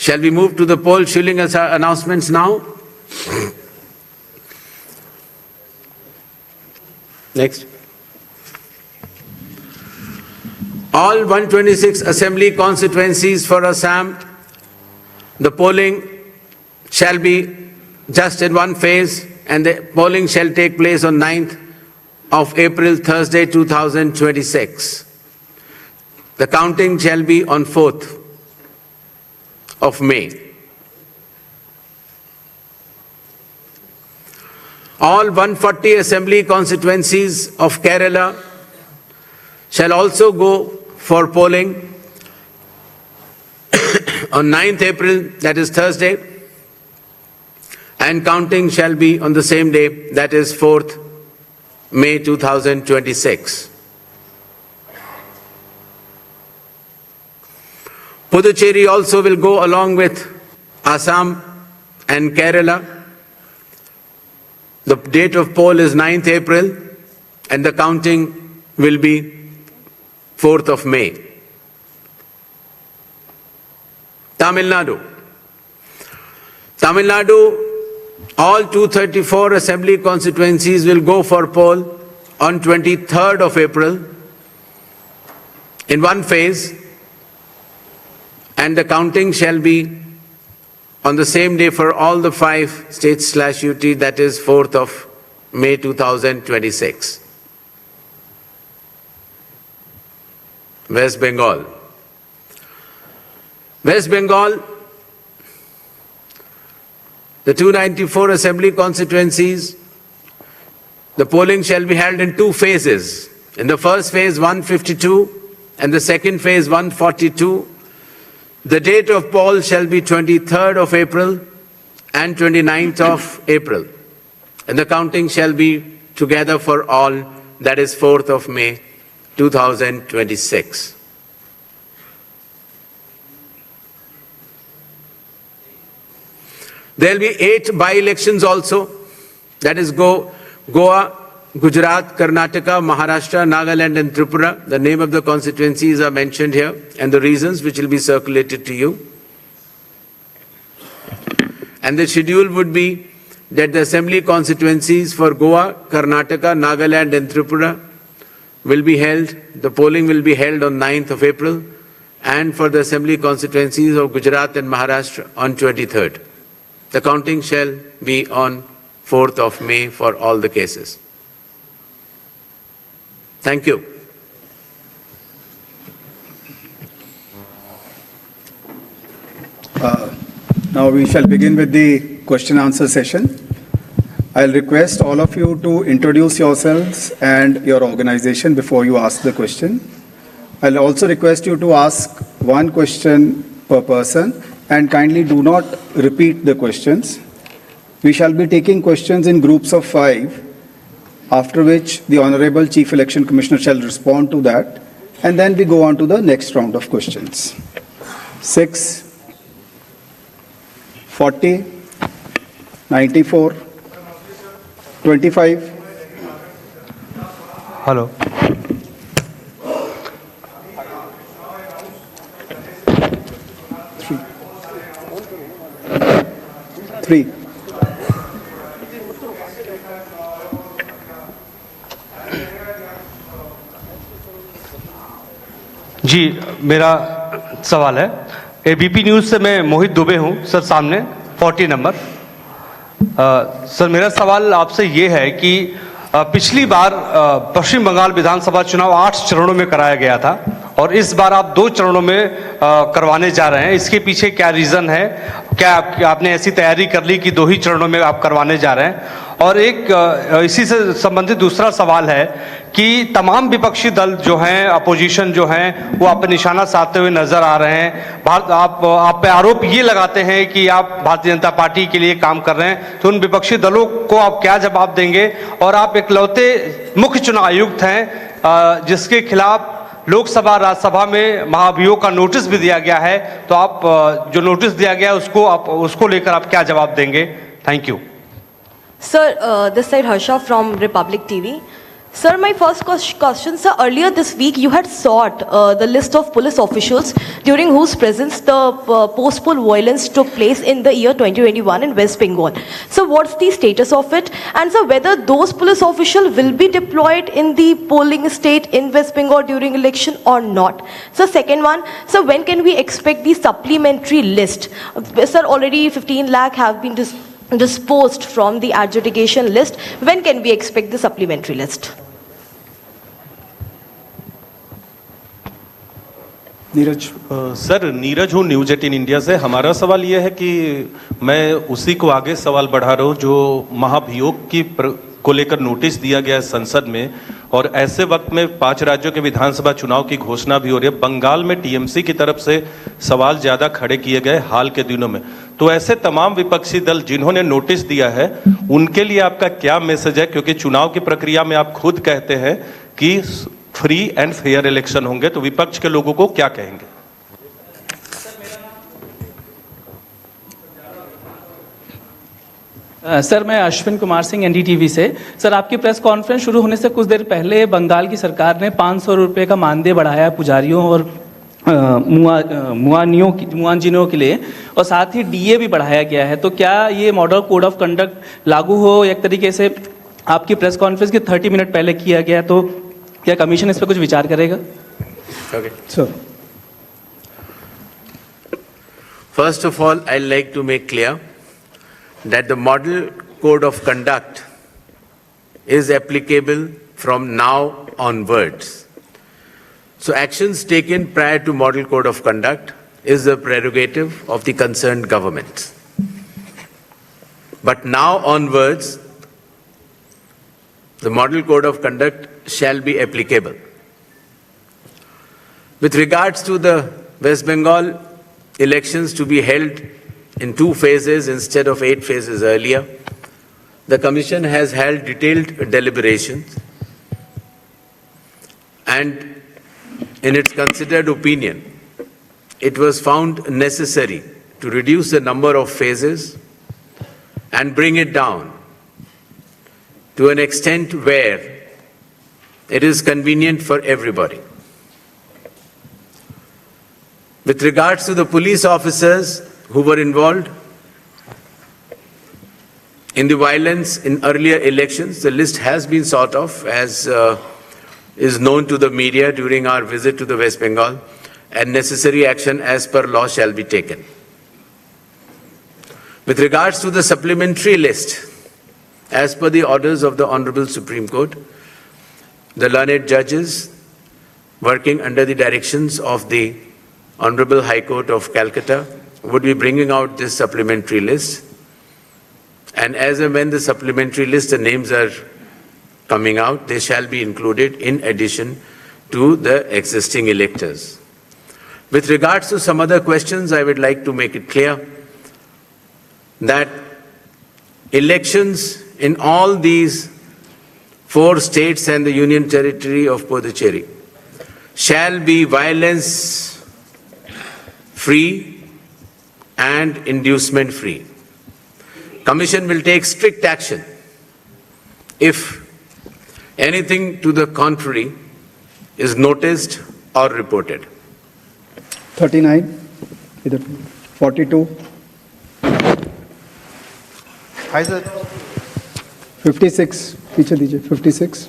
Shall we move to the poll shilling announcements now? Next. All 126 assembly constituencies for Assam, the polling shall be just in one phase, and the polling shall take place on 9th of April, Thursday, 2026. The counting shall be on 4th of May. All 140 assembly constituencies of Kerala shall also go for polling on 9th April, that is Thursday, and counting shall be on the same day, that is 4th May 2026. Puducherry also will go along with Assam and Kerala. The date of poll is 9th April and the counting will be 4th of May. Tamil Nadu. Tamil Nadu, all 234 assembly constituencies will go for poll on 23rd of April in one phase, and the counting shall be on the same day for all the 5 states/UT, that is 4th of May 2026. West Bengal. West Bengal, the 294 assembly constituencies, the polling shall be held in 2 phases. In the first phase, 152, and the second phase, 142. The date of poll shall be 23rd of April and 29th of April, and the counting shall be together for all, that is 4th of May 2026. There will be 8 by-elections also, that is Goa, Gujarat, Karnataka, Maharashtra, Nagaland and Tripura. The name of the constituencies are mentioned here and the reasons, which will be circulated to you. And the schedule would be that the assembly constituencies for Goa, Karnataka, Nagaland and Tripura will be held, the polling will be held on 9th of April, and for the assembly constituencies of Gujarat and Maharashtra on 23rd. The counting shall be on 4th of May for all the cases. Thank you. Now we shall begin with the question answer session. I'll request all of you to introduce yourselves and your organization before you ask the question. I'll also request you to ask one question per person and kindly do not repeat the questions. We shall be taking questions in groups of 5, after which the Honorable Chief Election Commissioner shall respond to that, and then we go on to the next round of questions. 6, 40, 94, 25. Hello. 3. जी, मेरा सवाल है, ABP news से मैं मोहित दुबे हूं sir, सामने 40 number. Sir मेरा सवाल आपसे ये है कि पिछली बार पश्चिम बंगाल विधानसभा चुनाव 8 चरणों में कराया गया था और इस बार आप 2 चरणों में करवाने जा रहे हैं। इसके पीछे क्या रीज़न है? क्या आपने ऐसी तैयारी कर ली कि 2 ही चरणों में आप करवाने जा रहे हैं? और एक इसी से संबंधित दूसरा सवाल है कि तमाम विपक्षी दल जो हैं, अपोजिशन जो हैं, वो आप पे निशाना साधते हुए नजर आ रहे हैं। आप पे आरोप ये लगाते हैं कि आप भारतीय जनता पार्टी के लिए काम कर रहे हैं, तो उन विपक्षी दलों को आप क्या जवाब देंगे? और आप इकलौते मुख्य चुनाव आयुक्त हैं जिसके खिलाफ लोकसभा राज्यसभा में महाभियोग का नोटिस भी दिया गया है, तो आप जो नोटिस दिया गया है उसको लेकर आप क्या जवाब देंगे? Thank you. Sir, this side Harsha from Republic TV. Sir, my first question, sir, earlier this week you had sought the list of police officials during whose presence the post-poll violence took place in the year 2021 in West Bengal. So what's the status of it? And sir, whether those police officials will be deployed in the polling state in West Bengal during election or not? So second one, sir, when can we expect the supplementary list? Sir, already 15 lakh have been disposed from the adjudication list. When can we expect the supplementary list? Neeraj sir Neeraj हूँ news 18 India से। हमारा सवाल ये है कि मैं उसी को आगे सवाल बढ़ा रहा हूँ जो महाभियोग को लेकर नोटिस दिया गया है संसद में, और ऐसे वक्त में 5 राज्यों के विधानसभा चुनाव की घोषणा भी हो रही है। बंगाल में टीएमसी की तरफ से सवाल ज्यादा खड़े किए गए हाल के दिनों में, तो ऐसे तमाम विपक्षी दल जिन्होंने नोटिस दिया है उनके लिए आपका क्या मैसेज है? क्योंकि चुनाव की प्रक्रिया में आप खुद कहते हैं कि फ्री एंड फेयर इलेक्शन होंगे, तो विपक्ष के लोगों को क्या कहेंगे? सर, मैं अश्विन कुमार सिंह एनडीटीवी से। सर, आपकी प्रेस कॉन्फ्रेंस शुरू होने से कुछ देर पहले बंगाल की सरकार ने 500 रुपये का मानदेय बढ़ाया पुजारियों और मुआजिनों के लिए, और साथ ही डीए भी बढ़ाया गया है। तो क्या ये मॉडल कोड ऑफ कंडक्ट लागू हो एक तरीके से आपकी प्रेस कॉन्फ्रेंस के 30 मिनट पहले किया गया, तो क्या कमीशन इस पर कुछ विचार करेगा? Okay. Sir First of all, I'd like to make clear that the model code of conduct is applicable from now onwards. So actions taken prior to model code of conduct is the prerogative of the concerned government. But now onwards, the model code of conduct shall be applicable. With regards to the West Bengal elections to be held in 2 phases instead of 8 phases earlier, the Commission has held detailed deliberations, and in its considered opinion, it was found necessary to reduce the number of phases and bring it down to an extent where it is convenient for everybody. With regards to the police officers who were involved in the violence in earlier elections, the list has been sought of, as is known to the media during our visit to the West Bengal, and necessary action as per law shall be taken. With regards to the supplementary list, as per the orders of the Honorable Supreme Court, the learned judges working under the directions of the Honorable High Court of Calcutta would be bringing out this supplementary list. And as and when the supplementary list, the names are coming out, they shall be included in addition to the existing electors. With regards to some other questions, I would like to make it clear that elections in all these 4 states and the Union Territory of Puducherry shall be violence-free and inducement-free. Commission will take strict action if anything to the contrary is noticed or reported. 39, इधर 42, hi sir. 56, पीछे दीजिए 56।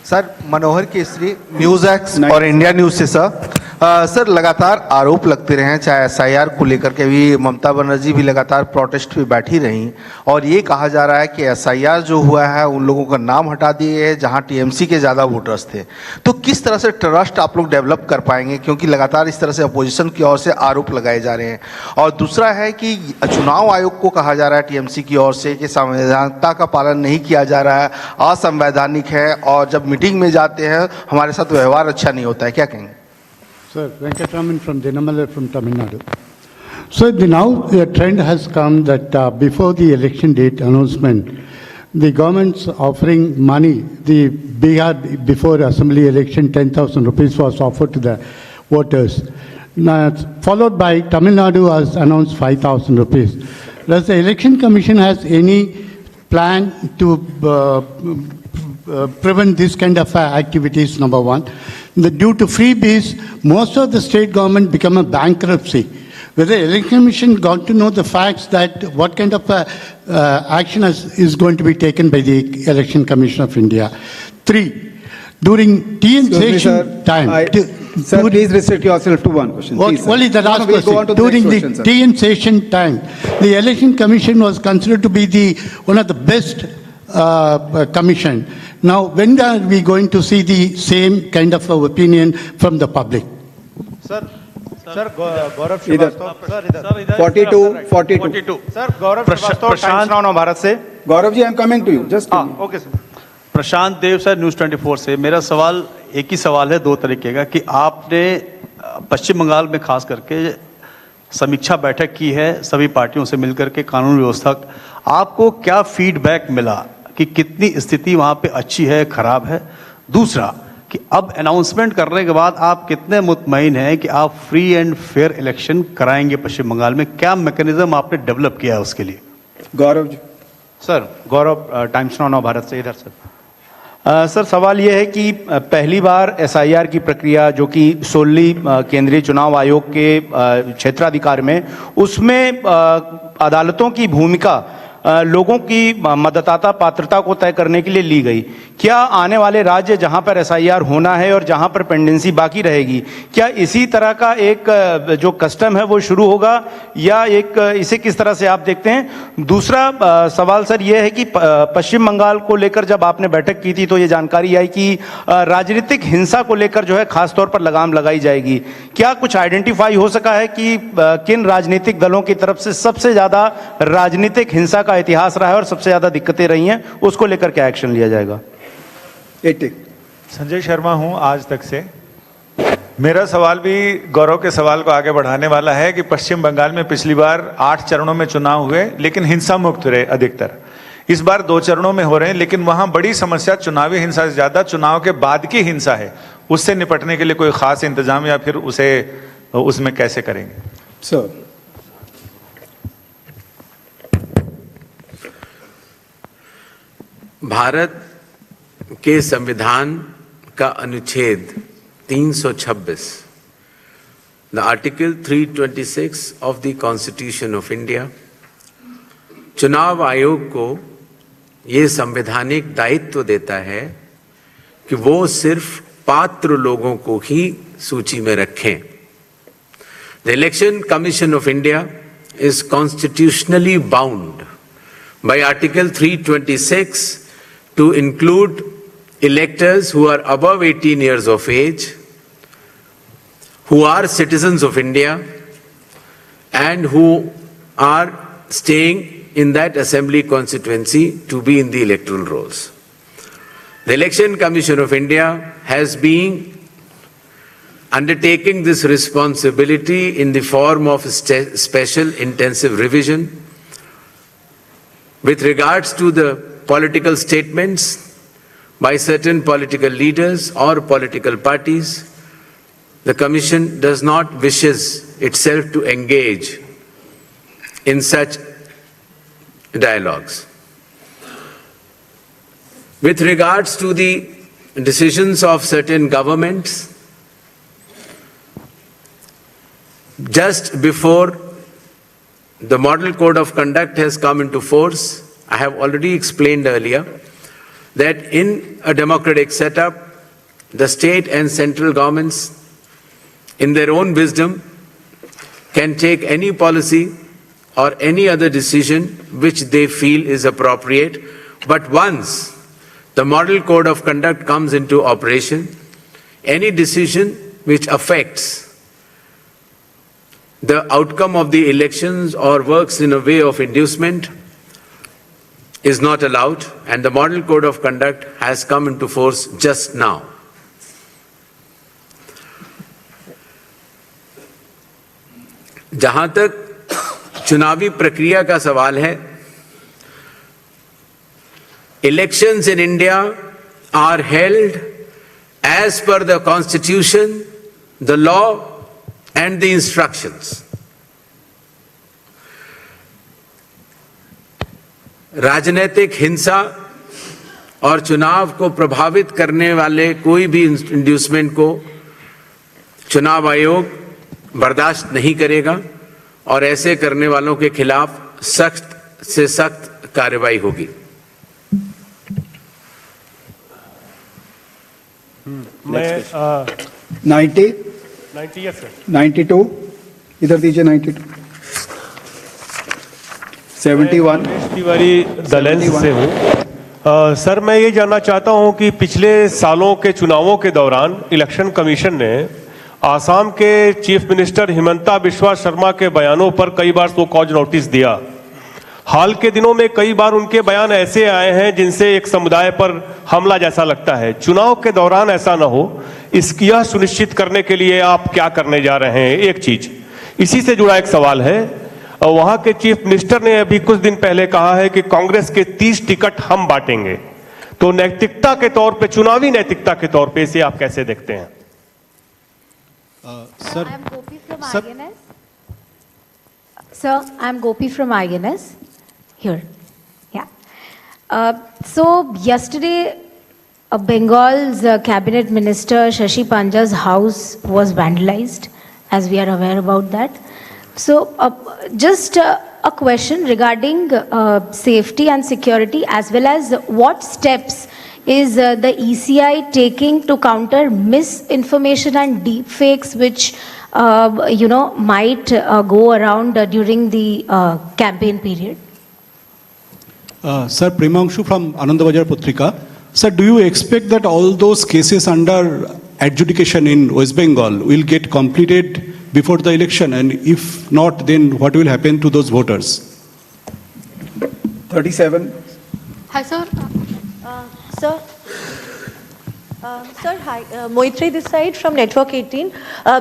Sir, मनोहर Kesari, news x और India news से sir. Sir, लगातार आरोप लगते रहे हैं, चाहे एसआईआर को लेकर के भी ममता बनर्जी भी लगातार प्रोटेस्ट पे बैठी रहीं, और ये कहा जा रहा है कि एसआईआर जो हुआ है उन लोगों का नाम हटा दिए हैं जहां टीएमसी के ज़्यादा वोटर्स थे। तो किस तरह से ट्रस्ट आप लोग डेवलप कर पाएंगे, क्योंकि लगातार इस तरह से अपोजिशन की ओर से आरोप लगाए जा रहे हैं। और दूसरा है कि चुनाव आयोग को कहा जा रहा है टीएमसी की ओर से कि संवैधानिकता का पालन नहीं किया जा रहा है, असंवैधानिक है, और जब मीटिंग में जाते हैं हमारे साथ व्यवहार अच्छा नहीं होता है, क्या कहेंगे? Sir, Venkatraman from Dinamala from Tamil Nadu. So now the trend has come that before the election date announcement, the government's offering money. The Bihar before assembly election 10,000 rupees was offered to the voters. Now, followed by Tamil Nadu has announced 5,000 rupees. Does the election commission has any plan to prevent this kind of activities, number one. Due to freebies, most of the state government become a bankruptcy. Whether election commission got to know the facts that what kind of action is going to be taken by the Election Commission of India. 3, during TN Excuse me, session sir. time. Sir, please restrict yourself to one question. Please, sir. Only the No, last no, we'll go on question. to the During next the question, sir. TN session time, the Election Commission was considered to be the one of the best commission. Now, when are we going to see the same kind of opinion from the public? Sir Gaurav इधर। Srivastava 42. Sir Gaurav Srivastava Prashant- Times Now Bharat से Gaurav ji, I am coming to you. Just a minute. Okay sir Prashant Dev sir news 24 से मेरा सवाल एक ही सवाल है दो तरीके का कि आपने पश्चिम बंगाल में खास करके समीक्षा बैठक की है सभी पार्टियों से मिलकर के कानून व्यवस्था आपको क्या फीडबैक मिला कि कितनी स्थिति वहाँ पे अच्छी है खराब है दूसरा कि अब अनाउंसमेंट करने के बाद आप कितने मुतमईन हैं कि आप फ्री एंड फेयर इलेक्शन कराएंगे पश्चिम बंगाल में क्या मैकेनिज्म आपने डेवलप किया है उसके लिए Gaurav ji. सर गौरव टाइम्स नाउ भारत से इधर सर सर सवाल ये है कि पहली बार एसआईआर की प्रक्रिया जो कि सोली केंद्रीय चुनाव आयोग के क्षेत्राधिकार में उसमें अदालतों की भूमिका लोगों की मतदाता पात्रता को तय करने के लिए ली गई क्या आने वाले राज्य जहां पर एसआईआर होना है और जहां पर पेंडेंसी बाकी रहेगी क्या इसी तरह का एक जो कस्टम है वो शुरू होगा या एक इसे किस तरह से आप देखते हैं दूसरा सवाल सर ये है कि पश्चिम बंगाल को लेकर जब आपने बैठक की थी तो ये जानकारी आई कि राजनीतिक हिंसा को लेकर जो है खासतौर पर लगाम लगाई जाएगी क्या कुछ आइडेंटिफाई हो सका है कि किन राजनीतिक दलों की तरफ से सबसे ज्यादा राजनीतिक हिंसा का इतिहास रहा है और सबसे ज्यादा दिक्कतें रही हैं उसको लेकर क्या एक्शन लिया जाएगा 80. संजय शर्मा हूं आज तक से मेरा सवाल भी गौरव के सवाल को आगे बढ़ाने वाला है कि पश्चिम बंगाल में पिछली बार 8 चरणों में चुनाव हुए लेकिन हिंसा मुक्त रहे अधिकतर इस बार 2 चरणों में हो रहे हैं लेकिन वहां बड़ी समस्या चुनावी हिंसा से ज्यादा चुनाव के बाद की हिंसा है उससे निपटने के लिए कोई खास इंतजाम या फिर उसे उसमें कैसे करेंगे Sir. भारत के संविधान का अनुच्छेद 326 the article 326 of the constitution of India चुनाव आयोग को ये संवैधानिक दायित्व देता है कि वो सिर्फ पात्र लोगों को ही सूची में रखें the election commission of India is constitutionally bound by Article 326 to include electors who are above 18 years of age, who are citizens of India, and who are staying in that assembly constituency to be in the electoral rolls. The Election Commission of India has been undertaking this responsibility in the form of special intensive revision with regards to the political statements by certain political leaders or political parties. The Commission does not wishes itself to engage in such dialogues. With regards to the decisions of certain governments, just before the Model Code of Conduct has come into force, I have already explained earlier that in a democratic setup, the state and central governments, in their own wisdom, can take any policy or any other decision which they feel is appropriate. But once the Model Code of Conduct comes into operation, any decision which affects the outcome of the elections or works in a way of inducement is not allowed, and the Model Code of Conduct has come into force just now. जहां तक चुनावी प्रक्रिया का सवाल है, elections in India are held as per the Constitution, the law, and the instructions. राजनीतिक हिंसा और चुनाव को प्रभावित करने वाले कोई भी इंड्यूसमेंट को चुनाव आयोग बर्दाश्त नहीं करेगा और ऐसे करने वालों के खिलाफ सख्त से सख्त कार्रवाई होगी। मैं 90, 90 यस सर 92, इधर दीजिए 92, 71, तिवारी दलेंस से हूँ। सर मैं ये जानना चाहता हूँ कि पिछले सालों के चुनावों के दौरान इलेक्शन कमीशन ने आसाम के चीफ मिनिस्टर हिमंता बिस्वा शर्मा के बयानों पर कई बार सो कॉज नोटिस दिया। हाल के दिनों में कई बार उनके बयान ऐसे आए हैं जिनसे एक समुदाय पर हमला जैसा लगता है। चुनाव के दौरान ऐसा न हो, यह सुनिश्चित करने के लिए आप क्या करने जा रहे हैं? एक चीज इसी से जुड़ा एक सवाल है, वहां के चीफ मिनिस्टर ने अभी कुछ दिन पहले कहा है कि कांग्रेस के 30 टिकट हम बांटेंगे, तो नैतिकता के तौर पे, चुनावी नैतिकता के तौर पे इसे आप कैसे देखते हैं? Sir, I'm Gopi from INS. Here. Yeah. So, yesterday, Bengal's cabinet minister Shashi Panja's house was vandalized, as we are aware about that. So, just a question regarding safety and security, as well as what steps is the ECI taking to counter misinformation and deep fakes which might go around during the campaign period? Sir, Premanshu from Anandabajar Putrika. Sir, do you expect that all those cases under adjudication in West Bengal will get completed before the election? And if not, then what will happen to those voters? 37. Hi, sir. Sir, hi. Moitri this side from Network 18.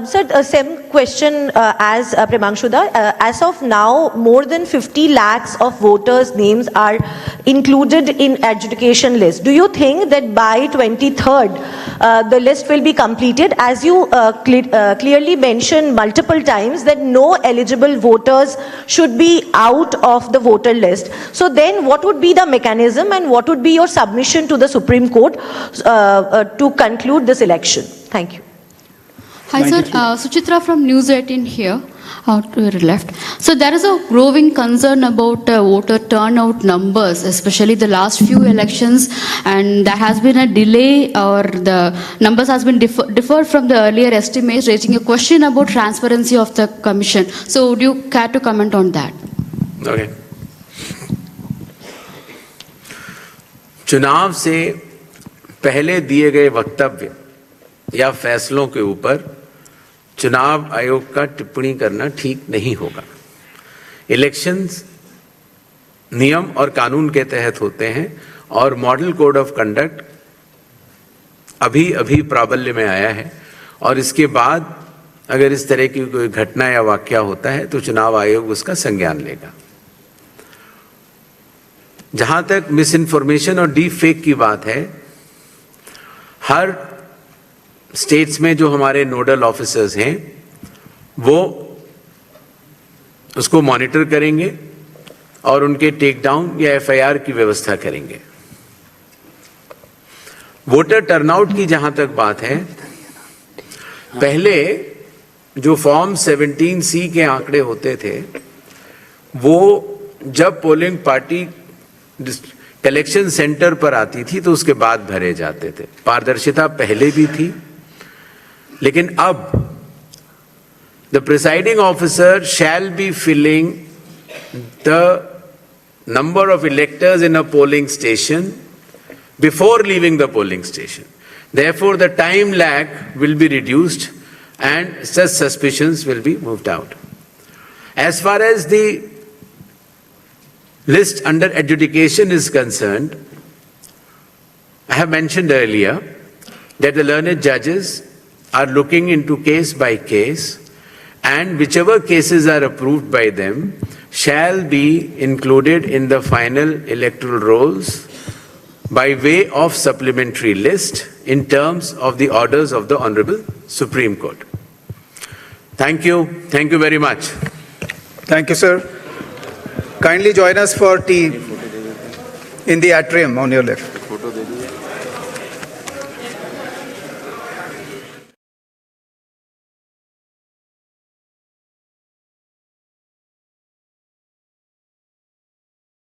Sir, same question as Premanshuda. As of now, more than 50 lakhs of voters' names are included in adjudication list. Do you think that by 23rd, the list will be completed? As you clearly mentioned multiple times that no eligible voters should be out of the voter list. So then what would be the mechanism and what would be your submission to the Supreme Court to conclude this election? Thank you. Hi sir, Suchitra from News 18 here, out to your left. So there is a growing concern about voter turnout numbers, especially the last few elections, and there has been a delay or the numbers has been differed from the earlier estimates, raising a question about transparency of the commission. So would you care to comment on that? Okay. चुनाव से पहले दिए गए वक्तव्य या फैसलों के ऊपर चुनाव आयोग का टिप्पणी करना ठीक नहीं होगा। इलेक्शंस नियम और कानून के तहत होते हैं और मॉडल कोड ऑफ कंडक्ट अभी प्राबल्य में आया है और इसके बाद अगर इस तरह की कोई घटना या वाकया होता है तो चुनाव आयोग उसका संज्ञान लेगा। जहां तक मिस इन्फॉर्मेशन और डीप फेक की बात है, हर स्टेट्स में जो हमारे नोडल ऑफिसर्स हैं वो उसको मॉनिटर करेंगे और उनके टेक डाउन या एफआईआर की व्यवस्था करेंगे। वोटर टर्नआउट की जहां तक बात है, पहले जो फॉर्म 17C के आंकड़े होते थे वो जब पोलिंग पार्टी कलेक्शन सेंटर पर आती थी तो उसके बाद भरे जाते थे। पारदर्शिता पहले भी थी, लेकिन अब the presiding officer shall be filling the number of electors in a polling station before leaving the polling station. Therefore, the time lag will be reduced and such suspicions will be moved out. As far as the list under adjudication is concerned, I have mentioned earlier that the learned judges are looking into case by case, and whichever cases are approved by them shall be included in the final electoral rolls by way of supplementary list in terms of the orders of the Honorable Supreme Court. Thank you. Thank you very much. Thank you, sir. Kindly join us for tea in the atrium on your left. Photo दे दीजिए